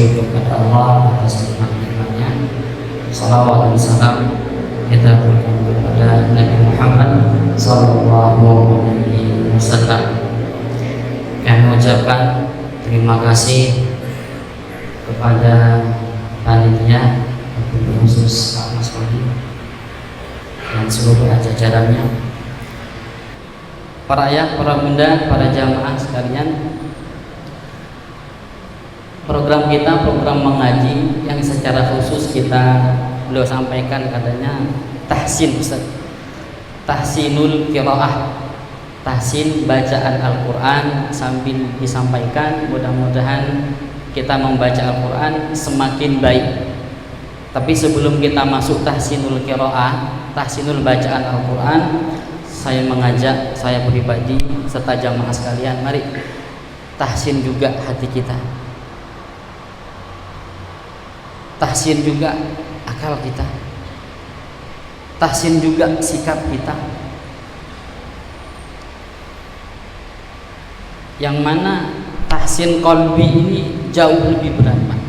bersyukur kepada Allah atas nikmat-nikmatnya. Salawat dan salam kita berikan kepada Nabi Muhammad sallallahu alaihi wasallam. Kami ucapkan terima kasih kepada panitia, khusus Pak Mas Wadi dan seluruh jajarannya, para ayah, para bunda, para jamaah sekalian. Program kita program mengaji yang secara khusus beliau sampaikan katanya tahsin, Ustaz. Tahsinul qiraah, tahsin bacaan Al-Qur'an sambil disampaikan. Mudah-mudahan kita membaca Al-Qur'an semakin baik. Tapi sebelum kita masuk tahsinul qiraah, tahsinul bacaan Al-Qur'an, saya mengajak saya pribadi serta jamaah sekalian, mari tahsin juga hati kita. Tahsin juga akal kita, tahsin juga sikap kita, yang mana tahsin qalbi ini jauh lebih berat, Pak,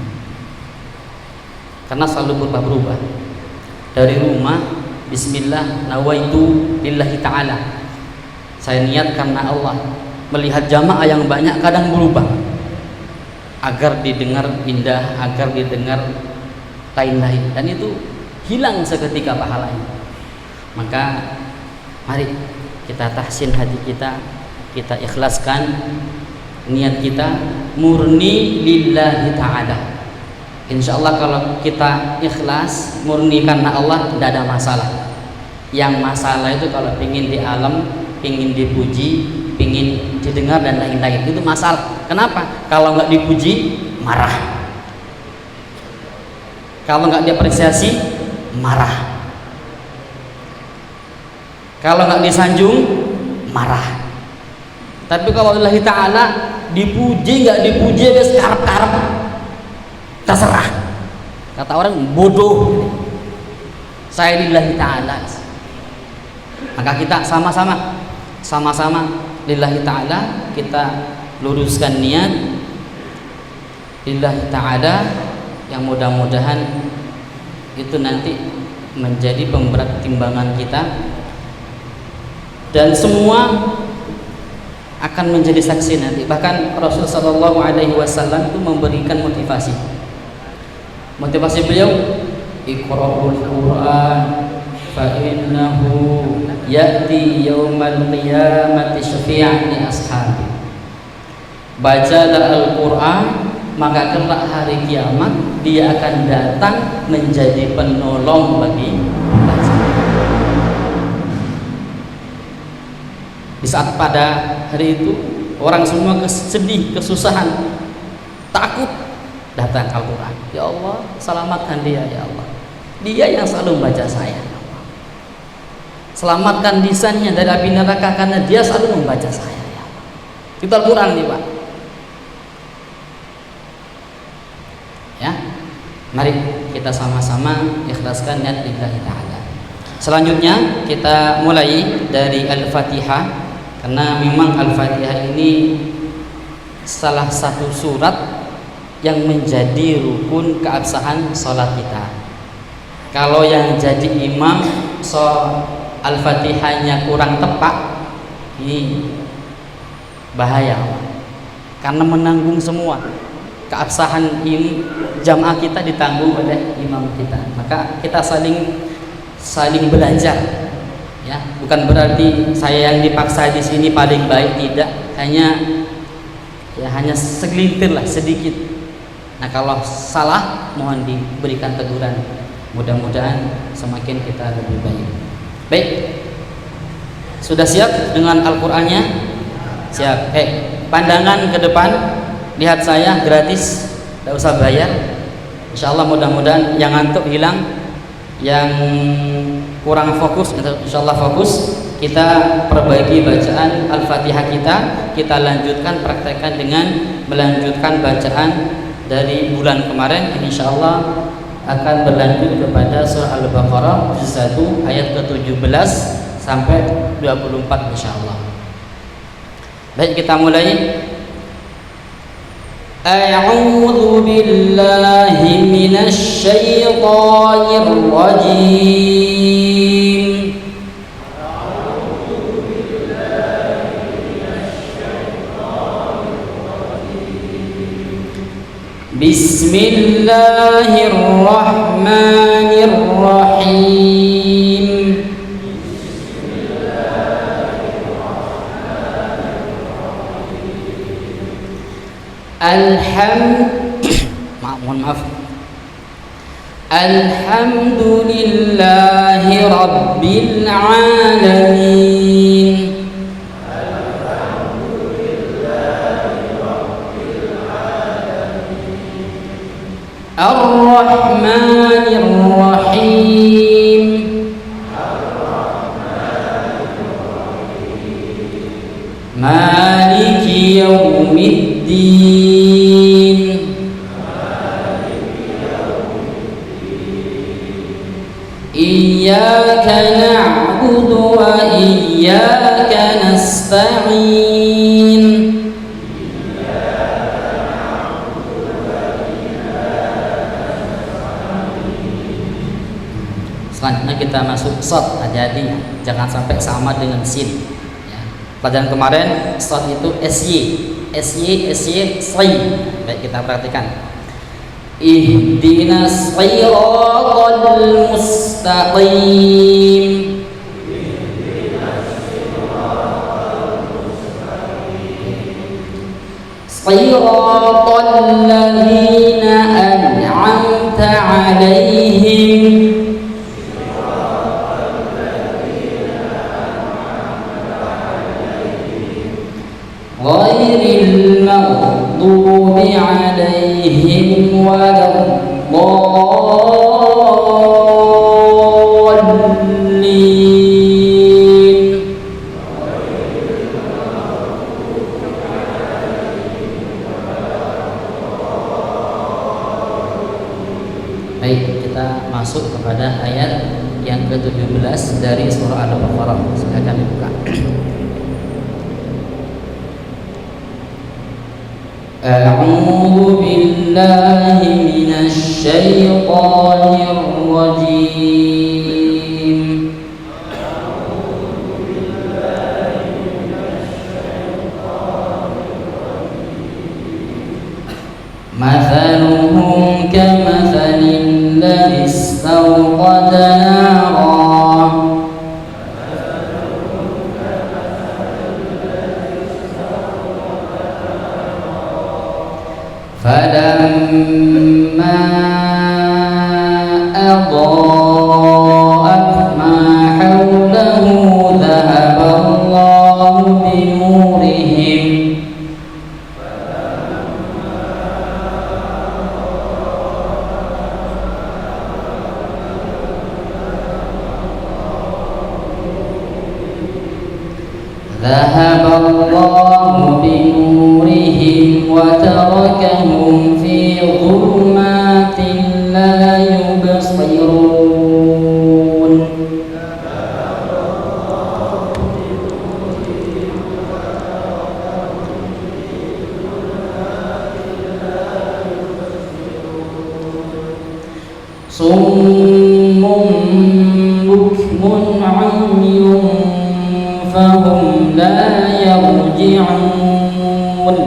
karena selalu berubah-ubah. Dari rumah, bismillah, nawaitu lillahi ta'ala, saya niat karena Allah. Melihat jamaah yang banyak kadang berubah agar didengar indah, agar didengar lain-lain, dan itu hilang seketika pahalanya. Maka mari kita tahsin hati kita, kita ikhlaskan niat kita murni lillahi ta'ala. Insyaallah kalau kita ikhlas murni karena Allah, tidak ada masalah. Yang masalah itu kalau pingin di alam, pingin dipuji, pingin didengar dan lain-lain, itu masalah. Kenapa? Kalau nggak dipuji marah, kalau nggak diapresiasi marah, kalau nggak disanjung marah. Tapi kalau lillahi ta'ala, dipuji nggak dipuji wis karep-karep, terserah. Kata orang bodoh, saya lillahi ta'ala. Maka kita sama-sama lillahi ta'ala, kita luruskan niat lillahi ta'ala, yang mudah-mudahan itu nanti menjadi pemberat timbangan kita, dan semua akan menjadi saksi nanti. Bahkan Rasul sallallahu alaihi wasallam itu memberikan motivasi beliau, iqra'ul Qur'an fa innahu ya'ti yaumal qiyamati syafi'an li ashabi. Bacalah Al-Qur'an, maka kelak hari kiamat dia akan datang menjadi penolong bagi kita. Di saat pada hari itu orang semua sedih, kesusahan, takut, datang Al-Quran. Ya Allah, selamatkan dia, ya Allah. Dia yang selalu membaca saya, ya Allah. Selamatkan lisannya dari api neraka karena dia selalu membaca saya, ya Allah. Itu Al-Quran nih, Pak. Ya, mari kita sama-sama ikhlaskan niat lillahi ta'ala. Selanjutnya kita mulai dari Al-Fatihah, karena memang Al-Fatihah ini salah satu surat yang menjadi rukun keabsahan sholat kita. Kalau yang jadi imam Al-Fatihahnya kurang tepat, ini bahaya, karena menanggung semua. Keabsahan ini jamaah kita ditanggung oleh imam kita. Maka kita saling belajar, ya. Bukan berarti saya yang dipaksa di sini paling baik, tidak. Hanya segelintir lah, sedikit. Nah, kalau salah mohon diberikan teguran. Mudah-mudahan semakin kita lebih baik. Baik, sudah siap dengan Al-Qur'annya? Siap. Pandangan ke depan. Lihat saya gratis, tidak usah bayar. Insyaallah mudah-mudahan yang ngantuk hilang, yang kurang fokus insyaallah fokus. Kita perbaiki bacaan Al-Fatihah kita lanjutkan, praktekkan dengan melanjutkan bacaan dari bulan kemarin. Insyaallah akan berlanjut kepada surah Al-Baqarah juz 1 ayat ke-17 sampai 24 insyaallah. Baik, kita mulai. أعوذ بالله من الشيطان الرجيم بسم الله الرحمن الرحيم Alhamdulillahi Rabbil Alamin. Ar-Rahmanir Rahim. Maliki Yawmiddin. Iyyaka na'budu wa iyyaka nasta'in. Selanjutnya kita masuk shad, hati-hati jangan sampai sama dengan sin ya. Pelajaran kemarin shad itu sy, say. Baik, kita perhatikan. Ihdinas siratal mustaqim. Siratal ladzina an'amta 'alaihim ghairil maghdubi 'alaihim waladdallin. Baik, kita masuk kepada ayat yang ke-17 dari surah Al-Baqarah. Silakan dibuka. A'udzu billahi minasy syaithanir rajim. Mathaluhum kamathalil ladzi istawqada naran falamma adaa'at ma hawlahu dhahaba Allahu binurihim ذهب الله بنورهم وتركهم في ظلمات لا يبصرون. صم بكم عمي فهم لا يرجعون.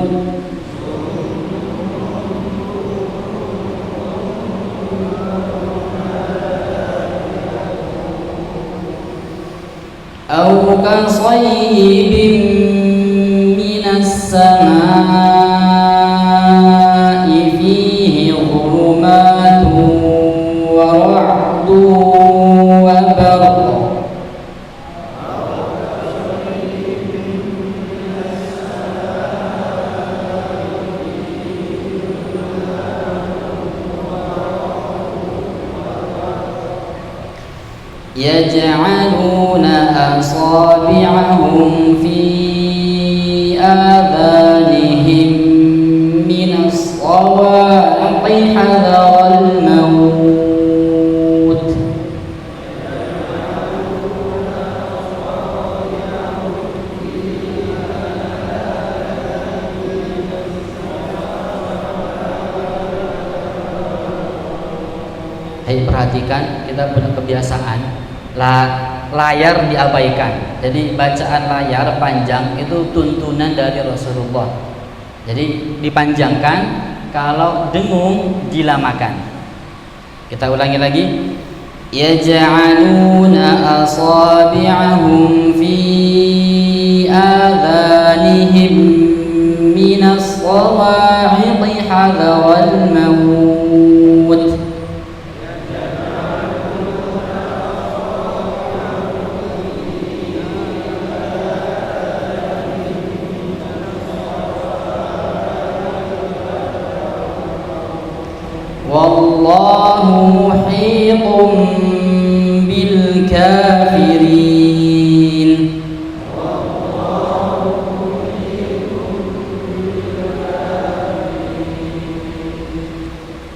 أو كصيب من السماء فيه ظلمات ورعد وبرق يجعلون أصابعهم في آذانهم من الصواعق حذر الموت Hei, perhatikan, kita punya kebiasaan layar diabaikan. Jadi bacaan layar panjang itu tuntunan dari Rasulullah. Jadi dipanjangkan, kalau dengung dilamakan. Kita ulangi lagi. Yaj'aluna asabi'ahum fi adhanihim minas sawa'iqi hadawal maut. Wallahu muhiqum bil kafirin.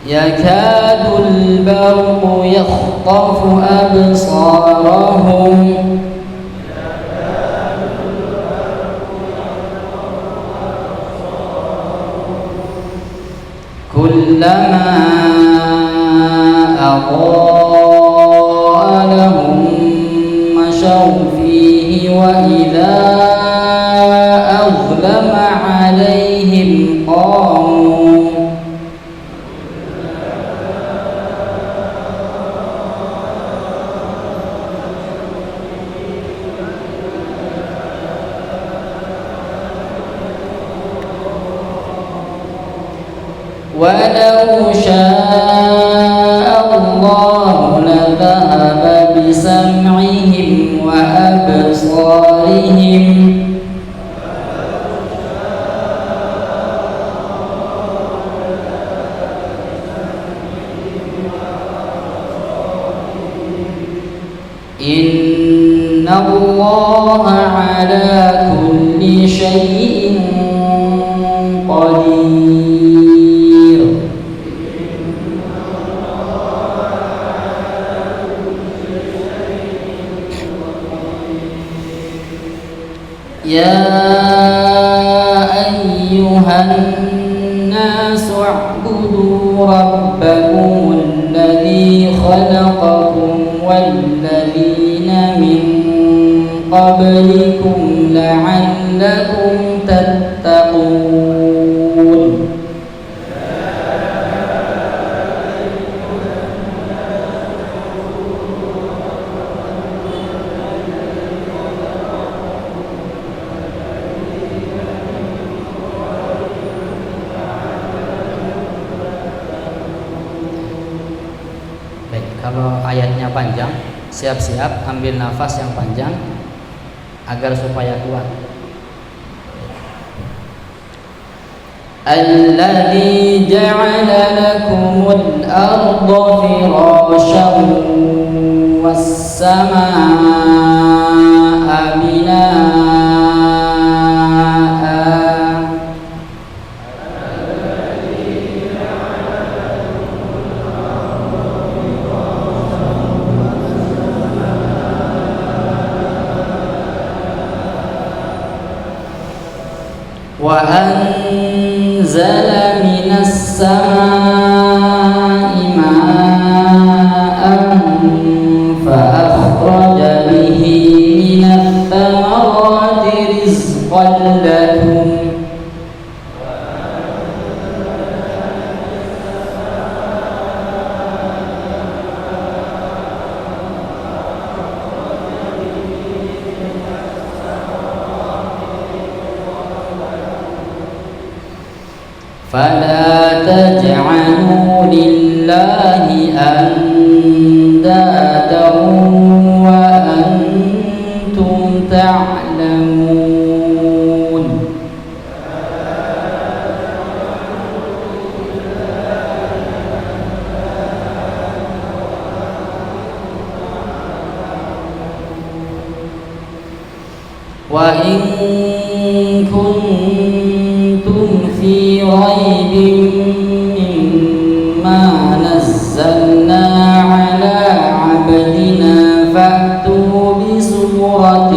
Yakadul barqu yakhtafu absarahum kullama أضاء لهم مشوا فيه وإذا أظلم عليهم قاموا ولو شاء الله لذهب بسمعهم وأبصارهم إن الله على كل شيء قدير. يا أيها الناس اعبدوا ربكم الذي خلقكم والذين من قبلكم لعلكم تتقون. Kalau ayatnya panjang, siap-siap ambil nafas yang panjang agar supaya kuat. Alladzi ja'ala lakumul arda firasyan was-samaa'a binaa'a wa anzala minas samaa'i maa'an fa akhraja bihi minats thamarati rizqan lakum فلا تجعلوا لله أندادا وأنتم تعلمون. وإن كنتم في ريب مما نزلنا على عبدنا فأتوا بسورة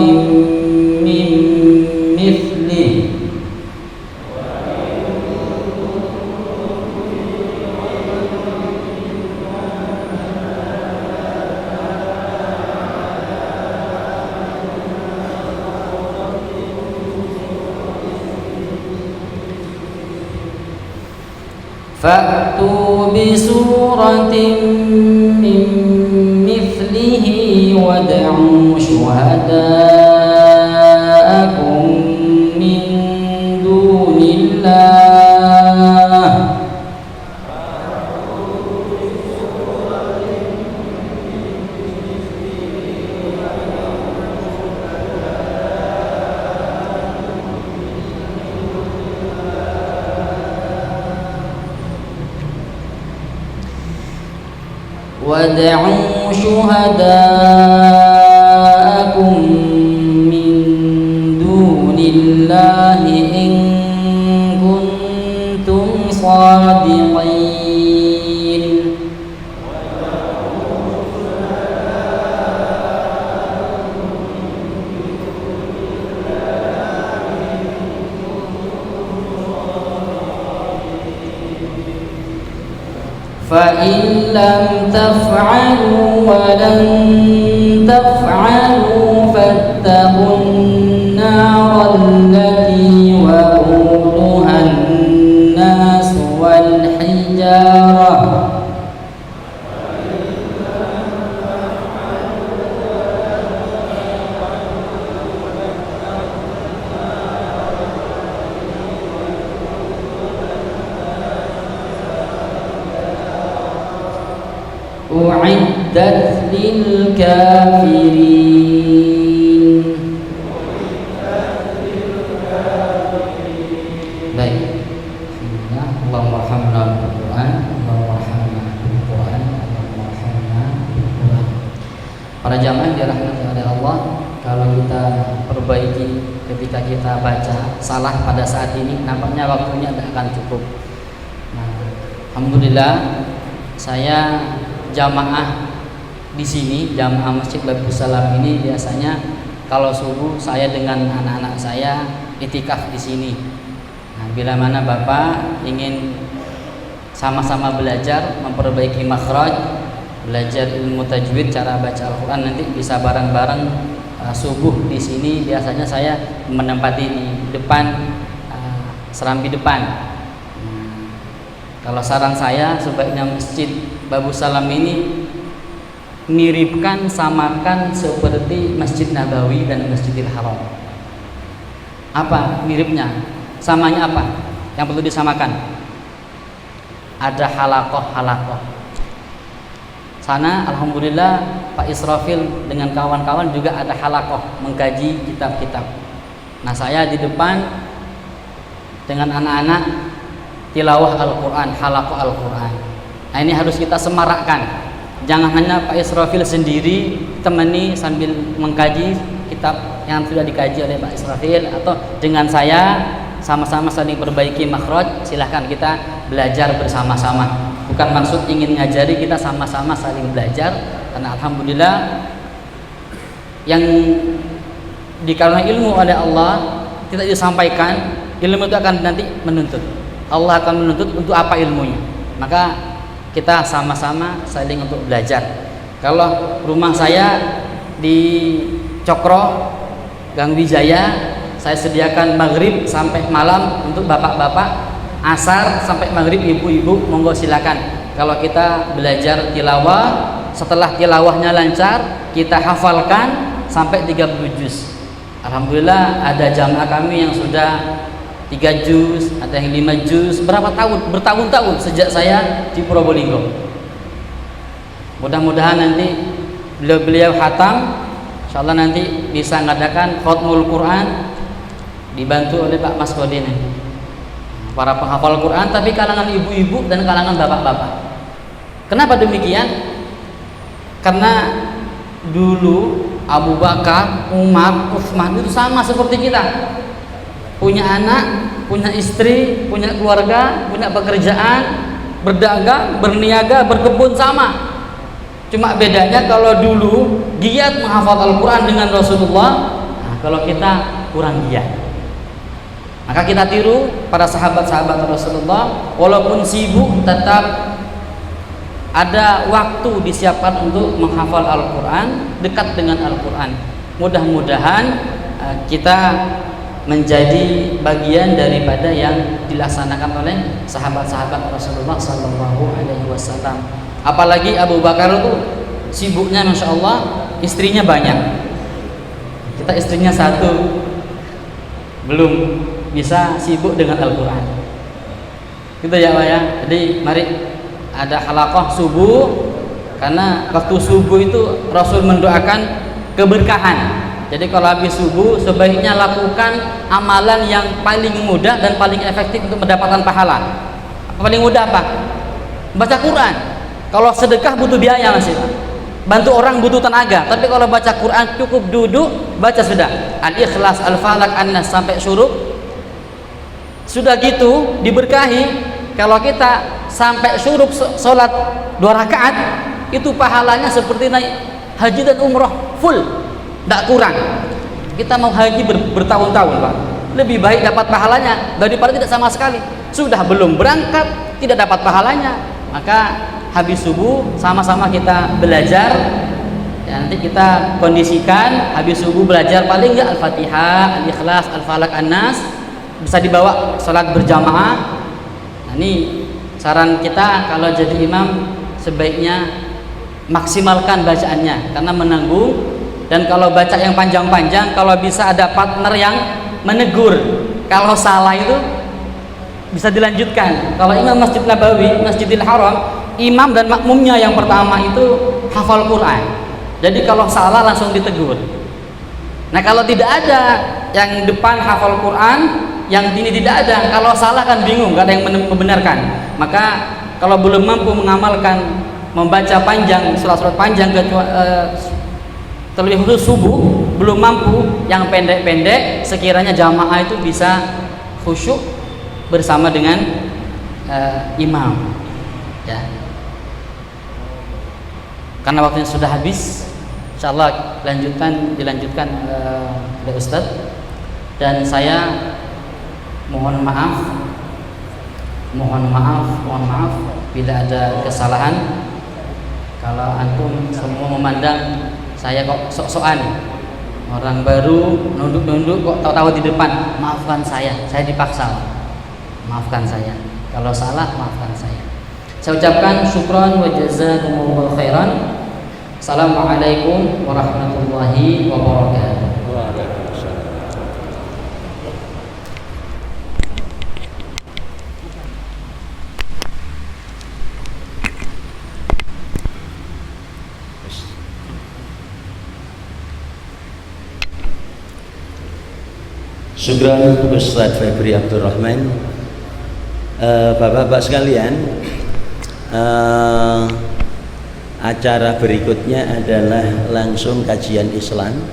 من مثله fa'tu bi suratin min mithlihi wad'u syuhada'akum min dunillah. Wad'u syuhada'akum min dunillahi in kuntum shadiqin. فإن لم تفعلوا ولن تفعلوا فاتقوا النار التي وقودها الناس والحجارة u'iddat lil kafirin. Baik. Bismillah. Allahumma arhamna bil Qur'an, Allahumma arhamna bil Qur'an, Allahumma arhamna bil Qur'an. Para jamaah yang dirahmati oleh Allah, kalau kita perbaiki ketika kita baca salah pada saat ini, nampaknya waktunya tidak akan cukup. Nah, alhamdulillah saya jamaah di sini, jamaah Masjid Babus Salam ini biasanya kalau subuh saya dengan anak-anak saya itikaf di sini. Nah, bila mana Bapak ingin sama-sama belajar memperbaiki makhraj, belajar ilmu tajwid, cara baca Al-Qur'an, nanti bisa bareng-bareng subuh di sini. Biasanya saya menempati di depan serambi depan. Kalau saran saya, sebaiknya Masjid Babus Salam ini miripkan, samakan seperti Masjid Nabawi dan Masjidil Haram. Apa miripnya? Samanya apa? Yang perlu disamakan? Ada halakoh. Sana alhamdulillah Pak Israfil dengan kawan-kawan juga ada halakoh mengkaji kitab-kitab. Nah, saya di depan dengan anak-anak tilawah Al-Quran, halakoh Al-Quran. Nah, ini harus kita semarakkan. Jangan hanya Pak Israfil sendiri temani sambil mengkaji kitab yang sudah dikaji oleh Pak Israfil, atau dengan saya sama-sama saling perbaiki makhraj. Silahkan kita belajar bersama-sama. Bukan maksud ingin ngajari, kita sama-sama saling belajar. Karena alhamdulillah yang dikarenakan ilmu oleh Allah tidak disampaikan, ilmu itu akan nanti menuntut. Allah akan menuntut untuk apa ilmunya. Maka kita sama-sama saling untuk belajar. Kalau rumah saya di Cokro, Gang Wijaya, saya sediakan maghrib sampai malam untuk bapak-bapak, asar sampai maghrib ibu-ibu, monggo silakan. Kalau kita belajar tilawah, setelah tilawahnya lancar, kita hafalkan sampai 30 juz. Alhamdulillah ada jamaah kami yang sudah 3 juz, ada yang 5 juz, bertahun-tahun sejak saya di Probolinggo. Mudah-mudahan nanti beliau hatam, insyaallah nanti bisa mengadakan khatmul Quran dibantu oleh Pak Mas Kodin. Para penghafal Quran, tapi kalangan ibu-ibu dan kalangan bapak-bapak. Kenapa demikian? Karena dulu Abu Bakar, Umar, Utsman itu sama seperti kita. Punya anak, punya istri, punya keluarga, punya pekerjaan, berdagang, berniaga, berkebun, sama. Cuma bedanya kalau dulu giat menghafal Al-Quran dengan Rasulullah, nah, kalau kita kurang giat. Maka kita tiru para sahabat-sahabat Rasulullah, walaupun sibuk tetap ada waktu disiapkan untuk menghafal Al-Quran, dekat dengan Al-Quran. Mudah-mudahan kita menjadi bagian daripada yang dilaksanakan oleh sahabat-sahabat Rasulullah Sallallahu Alaihi Wasallam. Apalagi Abu Bakar itu sibuknya, masya Allah, istrinya banyak. Kita istrinya satu, belum bisa sibuk dengan Al-Quran. Gitu ya Pak ya. Jadi mari ada halaqah subuh, karena waktu subuh itu Rasul mendoakan keberkahan. Jadi kalau habis subuh sebaiknya lakukan amalan yang paling mudah dan paling efektif untuk mendapatkan pahala. Paling mudah apa? Baca Quran. Kalau sedekah butuh biaya masih, bantu orang butuh tenaga. Tapi kalau baca Quran cukup duduk baca sudah. Al-Ikhlas, Al-Falaq, An-Nas sampai syuruk. Sudah gitu diberkahi. Kalau kita sampai syuruk sholat 2 rakaat, itu pahalanya seperti naik haji dan umroh full, tidak kurang. Kita mau haji bertahun-tahun Pak, lebih baik dapat pahalanya daripada tidak sama sekali. Sudah belum berangkat tidak dapat pahalanya. Maka habis subuh sama-sama kita belajar ya, nanti kita kondisikan habis subuh belajar paling enggak Al-Fatihah, Al-Ikhlas, Al-Falaq, An-Nas, bisa dibawa sholat berjamaah. Nah, ini saran kita kalau jadi imam sebaiknya maksimalkan bacaannya karena menanggung. Dan kalau baca yang panjang-panjang, kalau bisa ada partner yang menegur kalau salah itu bisa dilanjutkan. Kalau imam Masjid Nabawi, Masjidil Haram, imam dan makmumnya yang pertama itu hafal Quran. Jadi kalau salah langsung ditegur. Nah kalau tidak ada yang depan hafal Quran, yang ini tidak ada, kalau salah kan bingung, gak ada yang membenarkan. Maka kalau belum mampu mengamalkan membaca panjang, surat-surat panjang terlebih khusus subuh, belum mampu, yang pendek-pendek sekiranya jamaah itu bisa khusyuk bersama dengan imam ya. Karena waktunya sudah habis, insyaallah dilanjutkan oleh Ustadz. Dan saya mohon maaf bila ada kesalahan. Kalau antum semua memandang saya kok sok-sokan, orang baru nunduk-nunduk kok tahu-tahu di depan, maafkan saya dipaksa, maafkan saya. Kalau salah maafkan saya. Saya ucapkan syukran wa jazakumullahu khairan. Assalamualaikum warahmatullahi wabarakatuh. Syukran Ustaz Febri Abdurrahman. Bapak-bapak sekalian, acara berikutnya adalah langsung kajian Islam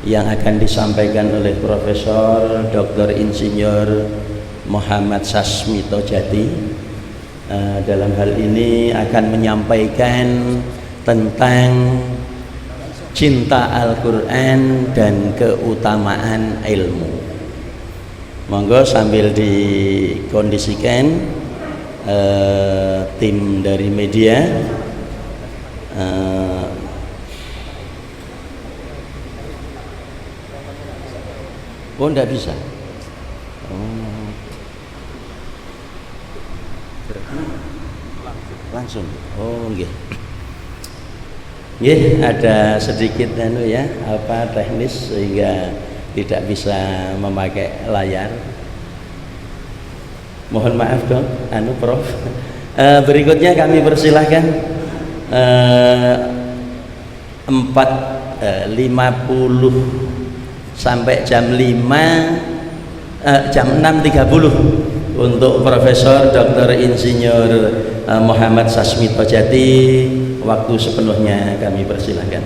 yang akan disampaikan oleh Profesor Dr. Insinyur Muhammad Sasmito Jati. Dalam hal ini akan menyampaikan tentang cinta Al-Quran dan keutamaan ilmu. Monggo sambil dikondisikan tim dari media oh enggak bisa langsung nggih. Nggih, ada sedikit teknis sehingga tidak bisa memakai layar. Mohon maaf dong, Prof. Berikutnya kami persilahkan 4:50 sampai jam 6:30 untuk Profesor Dr. Insinyur Muhammad Sasmito Jati. Waktu sepenuhnya kami persilahkan.